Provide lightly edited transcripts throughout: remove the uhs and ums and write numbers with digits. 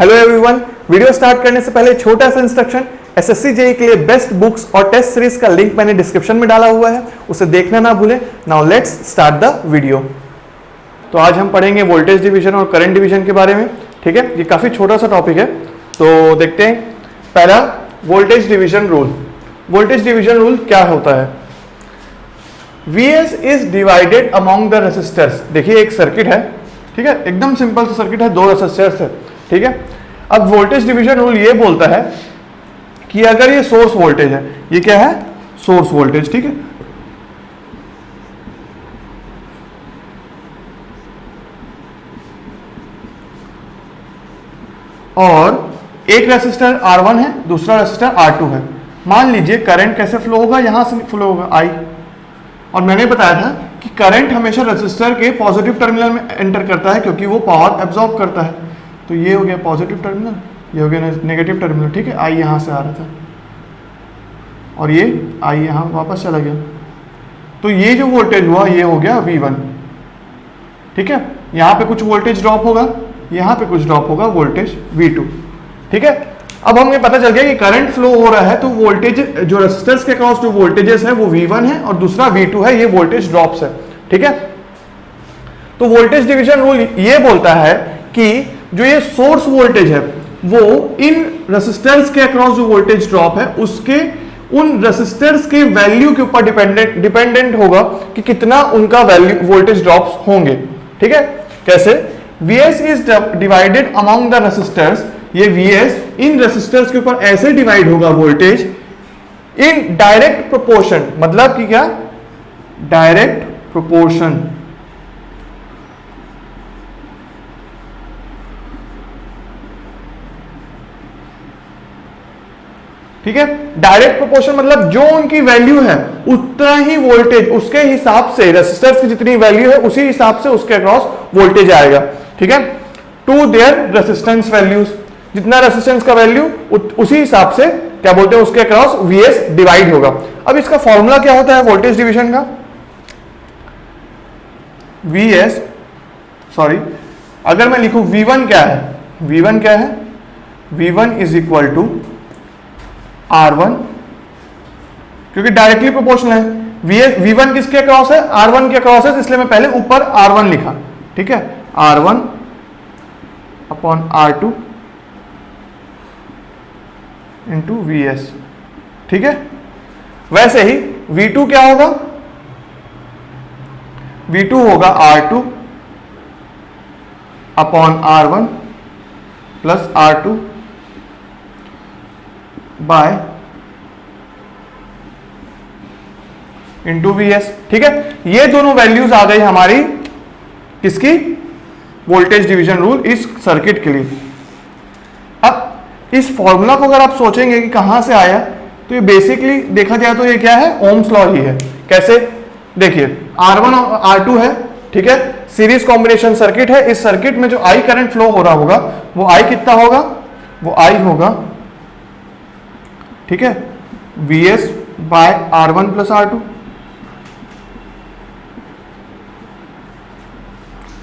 Hello everyone, video start करने से पहले छोटा सा इंस्ट्रक्शन। एसएससी जेईई के लिए बेस्ट बुक्स और टेस्ट सीरीज का लिंक मैंने डिस्क्रिप्शन में डाला हुआ है, उसे देखना ना भूलें। Now let's start the video. तो आज हम पढ़ेंगे वोल्टेज डिवीजन और करंट डिवीजन के बारे में। ठीक है, ये काफी छोटा सा टॉपिक है, तो देखते हैं। पहला, voltage division rule. Voltage division rule क्या होता है? Vs is divided among the resistors. देखिए एक सर्किट है, ठीक है, एकदम सिंपल सा सर्किट है, दो रेसिस्टर्स है, ठीक है। अब वोल्टेज डिवीजन रूल ये बोलता है कि अगर ये सोर्स वोल्टेज है, ये क्या है? सोर्स वोल्टेज, ठीक है। और एक रेसिस्टर R1 है, दूसरा रेसिस्टर R2 है। मान लीजिए करंट कैसे फ्लो होगा? यहां से फ्लो होगा I। और मैंने बताया था कि करंट हमेशा रेसिस्टर के पॉजिटिव टर्मिनल में एंटर करता है क्योंकि वो पावर एब्जॉर्ब करता है। तो ये हो गया पॉजिटिव टर्मिनल, ये हो गया नेगेटिव टर्मिनल, ठीक है। I यहां से आ रहा था और ये I यहां वापस चला गया। तो ये जो वोल्टेज हुआ ये हो गया V1, ठीक है। यहां पे कुछ वोल्टेज ड्रॉप होगा, यहां पे कुछ ड्रॉप होगा, वोल्टेज V2, ठीक है। अब हमें पता चल गया कि करंट फ्लो हो रहा है, तो वोल्टेज जो रेसिस्टर्स के अक्रॉस जो वोल्टेजेस है वो V1 है और दूसरा V2 है, ये वोल्टेज ड्रॉप्स है, ठीक है। तो वोल्टेज डिवीजन रूल ये बोलता है कि जो ये सोर्स वोल्टेज है वो इन रेसिस्टर्स के अक्रॉस जो वोल्टेज ड्रॉप है उसके उन रेसिस्टर्स के वैल्यू के ऊपर डिपेंडेंट होगा कि कितना उनका वैल्यू वोल्टेज ड्रॉप्स होंगे, ठीक है। कैसे? Vs is divided among the resistors. ये Vs इन रेसिस्टर्स के ऊपर ऐसे डिवाइड होगा वोल्टेज इन डायरेक्ट प्रोपोर्शन। मतलब कि क्या? डायरेक्ट प्रोपोर्शन, ठीक है। डायरेक्ट प्रोपोर्शन मतलब जो उनकी वैल्यू है उतना ही वोल्टेज, उसके हिसाब से रेसिस्टर्स की जितनी वैल्यू है उसी हिसाब से उसके अक्रॉस वोल्टेज आएगा, ठीक है। टू देयर रेसिस्टेंस वैल्यूज, जितना रेसिस्टेंस का वैल्यू उसी हिसाब से क्या बोलते हैं उसके अक्रॉस Vs डिवाइड होगा। अब इसका फॉर्मूला क्या होता है वोल्टेज डिवीजन का? अगर मैं लिखूं V1 क्या है? V1 क्या है? V1 is equal to R1, क्योंकि डायरेक्टली प्रोपोर्शनल है। V1 किसके अक्रॉस है? R1 के अक्रॉस है, इसलिए मैं पहले ऊपर R1 लिखा, ठीक है। R1 upon R2 into Vs, ठीक है। वैसे ही V2 क्या होगा? V2 होगा R2 upon R1 plus R2 bye into Vs, ठीक है। ये दोनों वैल्यूज आ गई हमारी किसकी? वोल्टेज डिवीजन रूल इस सर्किट के लिए। अब इस फॉर्मूला को अगर आप सोचेंगे कि कहां से आया, तो ये बेसिकली देखा जाए तो ये क्या है? ओम्स लॉ ही है। कैसे? देखिए R1 और R2 है, ठीक है, सीरीज कॉम्बिनेशन सर्किट है। इस सर्किट में जो I करंट फ्लो हो रहा होगा वो I कितना होगा? वो I होगा, ठीक है, Vs by R1 plus R2,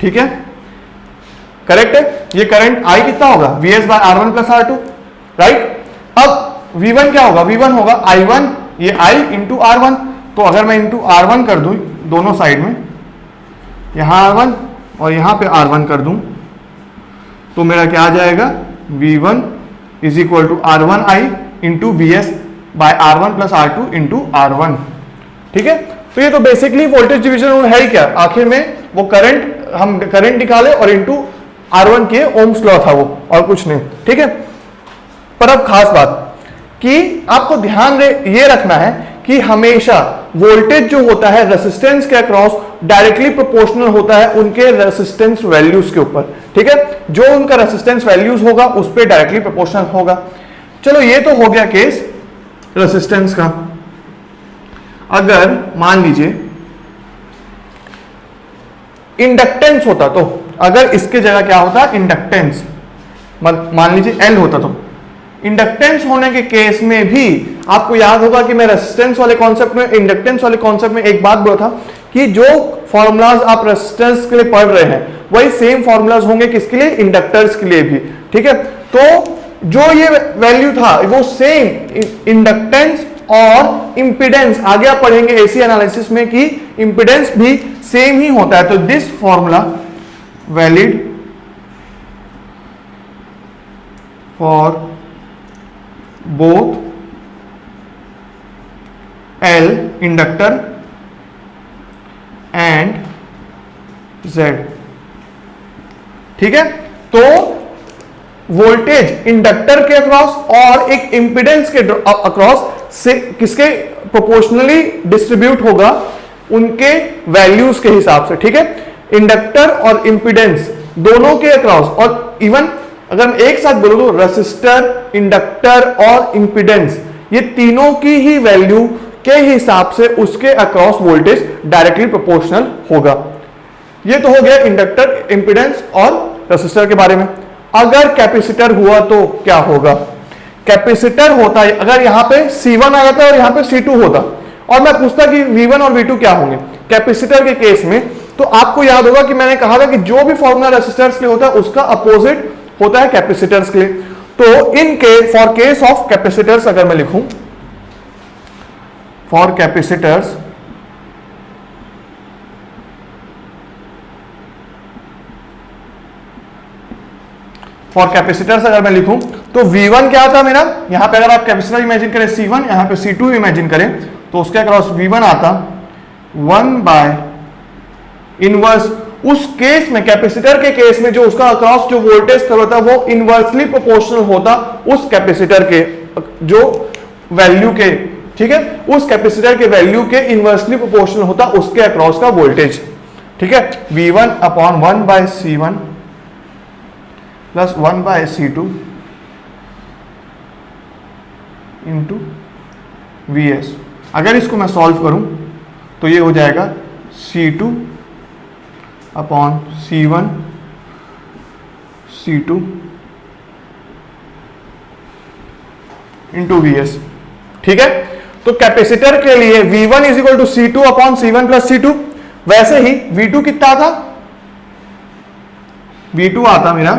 ठीक है, करेक्ट है। ये करंट I कितना होगा? Vs by R1 plus R2, right. अब V1 क्या होगा? V1 होगा I1, ये I इंटू R1। तो अगर मैं इंटू R1 कर दूं दोनों साइड में, यहां R1 और यहां पे R1 कर दूं, तो मेरा क्या आ जाएगा? V1 is equal to R1I into Vs by R1 plus R2 into R1, ठीक है। तो ये तो बेसिकली वोल्टेज डिवीजन रूल है ही क्या? आखिर में वो करंट, हम करंट निकाले और इंटू R1 के ओम्स लॉ था वो, और कुछ नहीं, ठीक है। पर अब खास बात कि आपको ध्यान ये रखना है कि हमेशा वोल्टेज जो होता है रेसिस्टेंस के अक्रॉस डायरेक्टली प्रोपोर्शनल होता है उनके रेसिस्टेंस वैल्यूज के ऊपर, ठीक है। जो उनका रेसिस्टेंस वैल्यूज होगा उस पर डायरेक्टली प्रोपोर्शनल होगा। चलो ये तो हो गया केस रेसिस्टेंस का। अगर मान लीजिए इंडक्टेंस होता, तो अगर इसके जगह क्या होता? इंडक्टेंस, मान लीजिए L होता, तो इंडक्टेंस होने के केस में भी आपको याद होगा कि मैं रेसिस्टेंस वाले कॉन्सेप्ट में, इंडक्टेंस वाले कॉन्सेप्ट में एक बात बोला था कि जो फॉर्मूलाज आप रेसिस्टेंस के लिए पढ़ रहे हैं वही सेम फॉर्मूलाज होंगे किसके लिए? इंडक्टर्स के लिए भी। ठीक है। तो जो ये वैल्यू था वो सेम इंडक्टेंस और इंपिडेंस, आगे आप पढ़ेंगे एसी एनालिसिस में कि इंपिडेंस भी सेम ही होता है। तो this formula valid for both L inductor and Z, ठीक है। तो वोल्टेज इंडक्टर के अक्रॉस और एक इंपिडेंस के अक्रॉस से किसके प्रोपोर्शनली डिस्ट्रीब्यूट होगा, उनके वैल्यूज के हिसाब से, ठीक है। इंडक्टर और इंपिडेंस दोनों के अक्रॉस, और इवन अगर मैं एक साथ बोलूं तो रेसिस्टर, इंडक्टर और इंपिडेंस, ये तीनों की ही वैल्यू के हिसाब से उसके अक्रॉस वोल्टेज डायरेक्टली प्रोपोर्शनल होगा। ये तो हो गया इंडक्टर, इंपिडेंस और रेसिस्टर के बारे में। अगर कैपेसिटर हुआ तो क्या होगा? कैपेसिटर होता है, अगर यहां पे C1 आ जाता है और यहां पे C2 होता, और मैं पूछता कि V1 और V2 क्या होंगे कैपेसिटर के केस में, तो आपको याद होगा कि मैंने कहा था कि जो भी फॉर्मूला रेसिस्टर्स के लिए होता है उसका अपोजिट होता है कैपेसिटर्स के लिए। तो in case, for case of capacitors अगर मैं लिखूं, फॉर कैपेसिटर्स अगर मैं लिखूं तो V1 क्या आता मेरा, यहां पे अगर आप कैपेसिटर इमेजिन करें C1, यहां पे C2 इमेजिन करें तो उसके अक्रॉस V1 आता 1 बाय इनवर्स, उस केस में कैपेसिटर के केस में जो उसका अक्रॉस जो वोल्टेज स्तर होता वो इनवर्सली प्रोपोर्शनल होता उस कैपेसिटर के जो वैल्यू के, ठीक है, उस कैपेसिटर के वैल्यू के इनवर्सली प्रोपोर्शनल होता उसके अक्रॉस का वोल्टेज, ठीक है। V1 upon 1 by C1 plus 1 by C2 into Vs। अगर इसको मैं सॉल्व करूं तो ये हो जाएगा C2 upon C1 C2 into Vs, ठीक है। तो कैपेसिटर के लिए V1 is equal to C2 upon C1 plus C2। वैसे ही V2 कितना था, V2 आता मेरा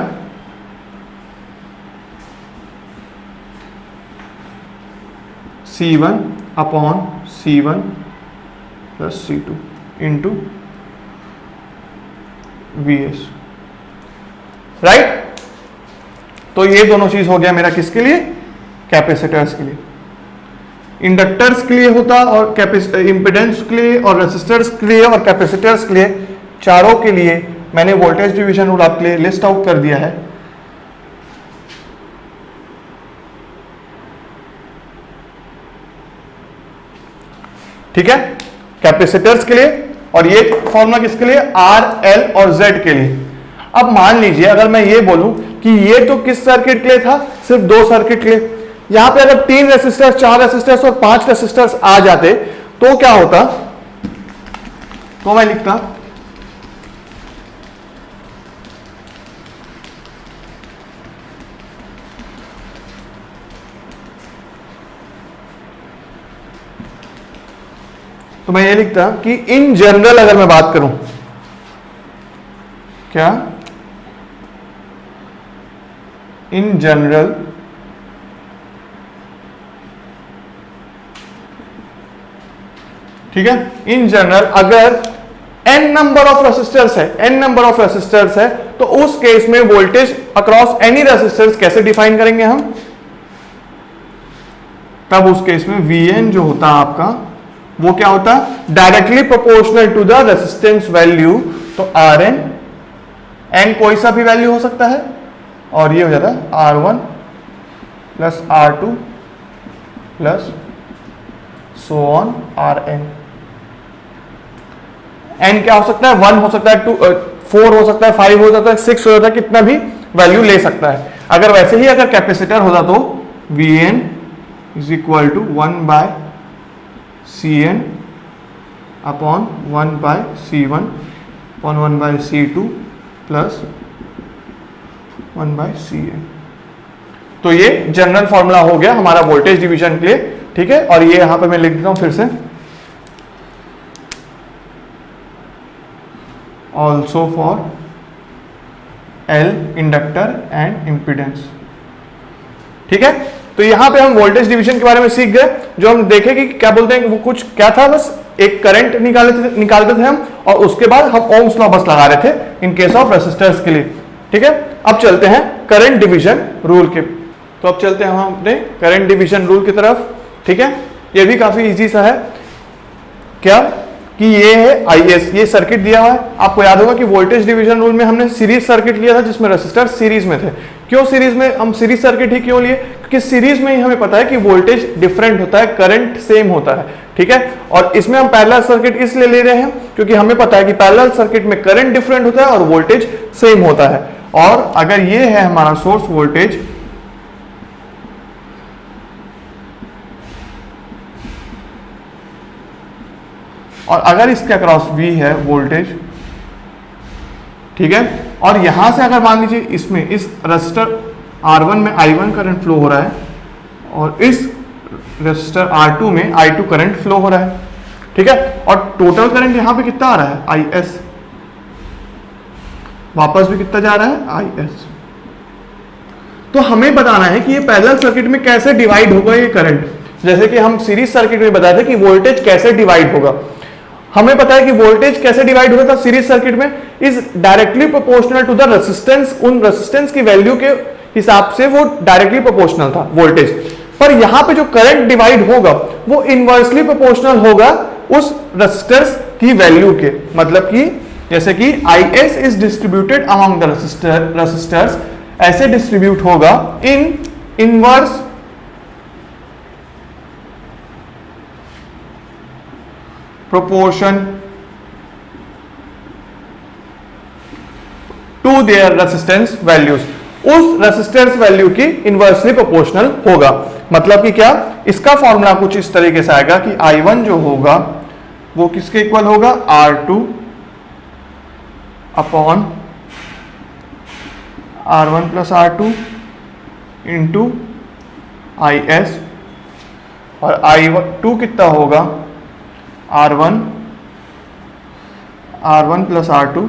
C1 upon C1 plus C2 into Vs, right. तो ये दोनों चीज हो गया मेरा किसके लिए, कैपेसिटर्स के लिए। इंडक्टर्स के लिए होता और इंपिडेंस के लिए और रेसिस्टर्स के लिए और कैपेसिटर्स के लिए, चारों के लिए मैंने वोल्टेज डिवीजन रूल आपके लिए लिस्ट आउट कर दिया है। ठीक है, कैपेसिटर्स के लिए, और ये फॉर्मूला किसके लिए, R, L और Z के लिए। अब मान लीजिए अगर मैं ये बोलूं कि ये तो किस सर्किट के लिए था, सिर्फ 2 सर्किट के लिए, यहां पे अगर 3 रेसिस्टर्स, 4 रेसिस्टर्स और 5 रेसिस्टर्स आ जाते तो क्या होता, तो मैं लिखता तो मैं ये लिखता कि इन जनरल अगर मैं बात करूं, क्या इन जनरल ठीक है, इन जनरल अगर n नंबर ऑफ रेसिस्टर्स है तो उस केस में वोल्टेज अक्रॉस एनी रेसिस्टर्स कैसे डिफाइन करेंगे हम, तब उस केस में Vn जो होता है आपका वो क्या होता है, directly proportional to the resistance value. तो Rn, n कोई सा भी वैल्यू हो सकता है, और ये हो जाता है R1 plus R2 plus so on Rn। n क्या हो सकता है, 1 हो सकता है, 2, 4 हो सकता है, 5 हो सकता है, 6 हो सकता है, कितना भी वैल्यू ले सकता है। अगर वैसे ही अगर कैपेसिटर होता तो Vn is equal to 1 by Cn upon 1 by C1 upon 1 by C2 plus 1 by Cn। तो ये जनरल फॉर्मूला हो गया हमारा वोल्टेज डिवीजन के लिए, ठीक है। और ये यहां पे मैं लिख देता हूं फिर से, also for L inductor and impedance. ठीक है, तो यहां पे हम वोल्टेज डिवीजन के बारे में सीख गए। जो हम देखे कि क्या बोलते हैं कि वो कुछ क्या था, बस एक करंट निकालते थे हम, और उसके बाद हम ओम्स लॉ बस लगा रहे थे इन केस ऑफ रेसिस्टर्स के लिए। ठीक है, अब चलते हैं करंट डिवीजन रूल के। तो अब चलते हैं हम अपने करंट डिवीजन रूल की तरफ। ठीक है, ये भी काफी इजी सा है। क्या कि ये है IS, ये सर्किट दिया हुआ है। आपको याद होगा कि वोल्टेज डिवीजन रूल में हमने सीरीज सर्किट लिया था जिसमें रेसिस्टर सीरीज में थे। क्यों सीरीज में, हम सीरीज सर्किट ही क्यों लिए, क्योंकि सीरीज में ही हमें पता है कि वोल्टेज डिफरेंट होता है, करंट सेम होता है। ठीक है, और इसमें हम पैरेलल सर्किट इसलिए ले रहे हैं क्योंकि हमें पता है कि पैरेलल सर्किट में करंट डिफरेंट होता है और वोल्टेज सेम होता है। और अगर ये है हमारा सोर्स वोल्टेज, और अगर इसके अक्रॉस V है वोल्टेज, ठीक है, और यहां से अगर मान लीजिए इसमें इस रेसिस्टर R1 में I1 करंट फ्लो हो रहा है और इस रेसिस्टर R2 में I2 करंट फ्लो हो रहा है। ठीक है, और टोटल करंट यहां पे कितना आ रहा है, IS, वापस भी कितना जा रहा है, IS। तो हमें बताना है कि ये पैरेलल सर्किट में कैसे डिवाइड होगा ये करंट। जैसे कि हम सीरीज सर्किट में बताए थे कि वोल्टेज कैसे डिवाइड होगा। हमें पता है कि वोल्टेज कैसे डिवाइड होता था सीरीज सर्किट में, is directly proportional to the resistance. उन रेसिस्टेंस की वैल्यू के हिसाब से वो डायरेक्टली प्रोपोर्शनल था वोल्टेज। पर यहां पे जो करंट डिवाइड होगा वो इनवर्सली प्रोपोर्शनल होगा उस रेसिस्टर्स की वैल्यू के। मतलब कि जैसे कि IS is distributed among the resistors, ऐसे डिस्ट्रीब्यूट होगा in inverse proportion to their resistance values। उस रेसिस्टेंस वैल्यू की इनवर्सली प्रोपोर्शनल होगा। मतलब कि क्या, इसका फॉर्मूला कुछ इस तरीके से आएगा कि I1 जो होगा वो किसके इक्वल होगा, R2 upon R1 plus R2 into IS, और I2 कितना होगा, R1 plus R2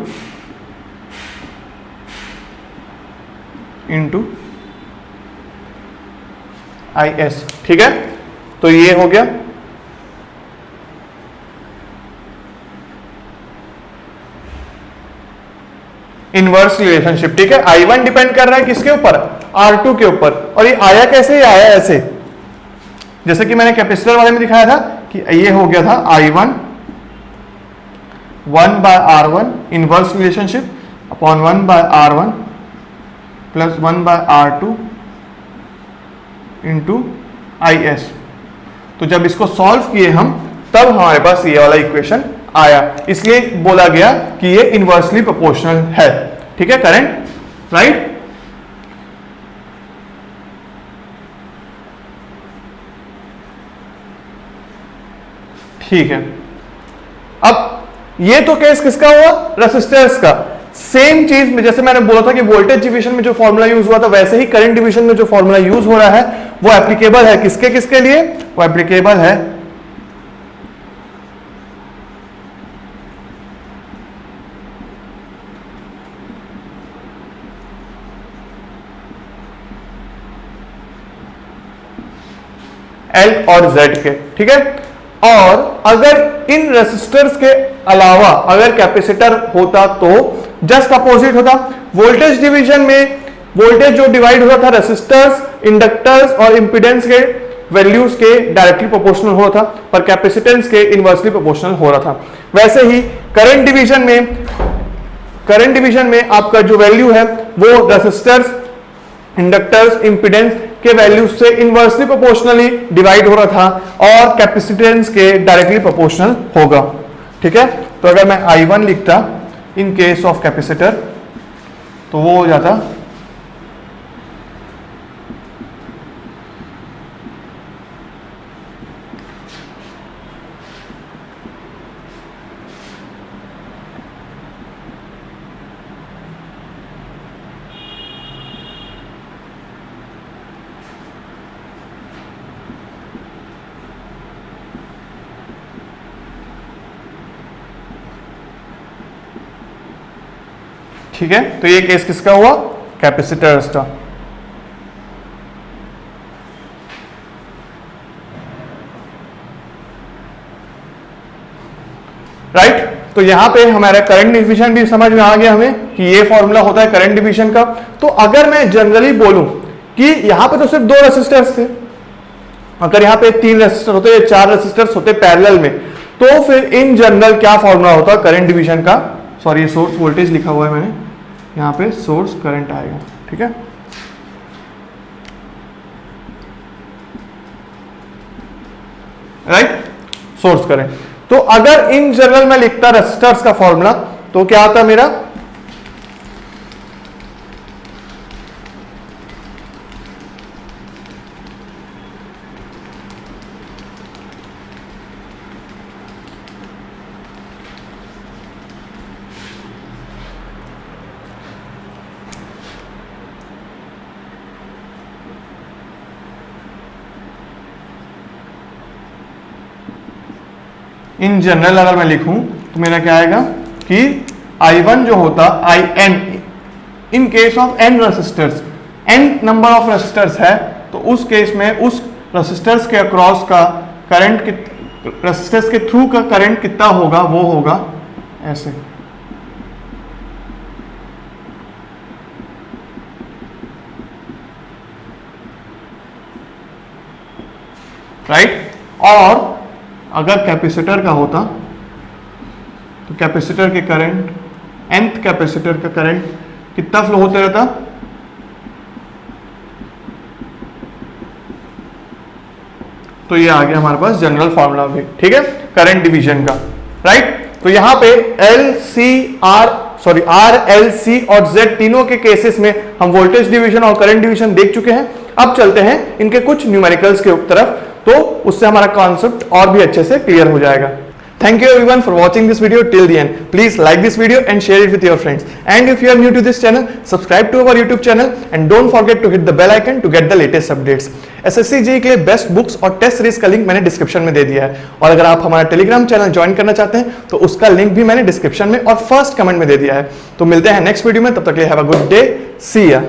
into IS। ठीक है, तो ये हो गया। Inverse relationship. ठीक है, I1 डिपेंड कर रहा है किसके ऊपर, R2 के ऊपर, और ये आया कैसे, ये आया ऐसे, जैसे कि मैंने कैपेसिटर वाले में दिखाया था कि ये हो गया था I1 1/R1 inverse relationship upon 1/R1 plus 1/R2 into IS। तो जब इसको सॉल्व किए हम तब हमारे पास ये वाला इक्वेशन आया, इसलिए बोला गया कि ये इनवर्सली प्रोपोर्शनल है। ठीक है, करंट, राइट। ठीक है, अब ये तो केस किसका हुआ, रेसिस्टर्स का। सेम चीज में जैसे मैंने बोला था कि वोल्टेज डिवीजन में जो फॉर्मूला यूज हुआ था, वैसे ही करंट डिवीजन में जो फॉर्मूला यूज हो रहा है वो एप्लीकेबल है किसके किसके लिए, वो एप्लीकेबल है L और Z के। ठीक है, और अगर इन रेसिस्टर्स के अलावा अगर कैपेसिटर होता तो जस्ट अपोजिट होता। वोल्टेज डिवीजन में वोल्टेज जो डिवाइड होता था रेसिस्टर्स, इंडक्टर्स और इंपीडेंस के वैल्यूज के डायरेक्टली प्रोपोर्शनल हो रहा था, पर कैपेसिटेंस के इनवर्सली प्रोपोर्शनल हो रहा था। वैसे ही करंट डिवीजन में आपका जो वैल्यू है वो रेसिस्टर्स, इंडक्टर्स, इंपीडेंस के वैल्यू से इनवर्सली प्रोपोर्शनली डिवाइड हो रहा था, और कैपेसिटेंस के डायरेक्टली प्रोपोर्शनल होगा। ठीक है, तो अगर मैं I1 लिखता इन केस ऑफ कैपेसिटर तो वो हो जाता ठीक है, तो ये केस किसका हुआ, कैपेसिटर्स का। राइट, तो यहां पे हमारा करंट डिवीजन भी समझ में आ गया हमें कि ये फॉर्मूला होता है करंट डिवीजन का। तो अगर मैं जनरली बोलूं कि यहां पे तो सिर्फ 2 रेसिस्टर्स थे, अगर यहां पे 3 रेसिस्टर होते या 4 रेसिस्टर्स होते पैरेलल में, तो फिर इन जनरल क्या फॉर्मूला होता करंट डिवीजन का। सॉरी, सोर्स वोल्टेज लिखा हुआ है मैंने, यहां पे सोर्स करंट आएगा, ठीक है। Right, source current. तो अगर इन जनरल में लिखता रेसिस्टर्स का फॉर्मूला तो क्या आता मेरा, इन जनरल अगर मैं लिखूं तो मेरा क्या आएगा कि I1 जो होता IN in case of n resistors, n number of resistors है, तो उस केस में उस रेसिस्टर्स के अक्रॉस का करंट, रेसिस्टर्स के थ्रू का करंट कितना होगा, वो होगा ऐसे। राइट, और अगर कैपेसिटर का होता तो कैपेसिटर के करंट, nth कैपेसिटर का करंट कितना फ्लो होता रहता, तो ये आ गया हमारे पास जनरल फॉर्मूला भी, ठीक है, करंट डिवीजन का। राइट, तो यहां पे R, L, C और Z तीनों के केसेस में हम वोल्टेज डिवीजन और करंट डिवीजन देख चुके हैं। अब चलते हैं इनके कुछ न्यूमेरिकल्स के तरफ, तो उससे हमारा कॉन्सेप्ट और भी अच्छे से क्लियर हो जाएगा। Thank you everyone for watching this video till the end. Please like this video and share it with your friends. And if you are new to this channel, subscribe to our YouTube channel and don't forget to hit the bell icon to get the latest updates. SSC JEE के लिए best books और test series का link मैंने description में दे दिया है, और अगर आप हमारा टेलीग्राम चैनल ज्वाइन करना चाहते हैं तो उसका लिंक भी मैंने डिस्क्रिप्शन में और फर्स्ट कमेंट में दे दिया है। तो मिलते हैं नेक्स्ट वीडियो में, तब तक के लिए हैव अ गुड डे, सी या।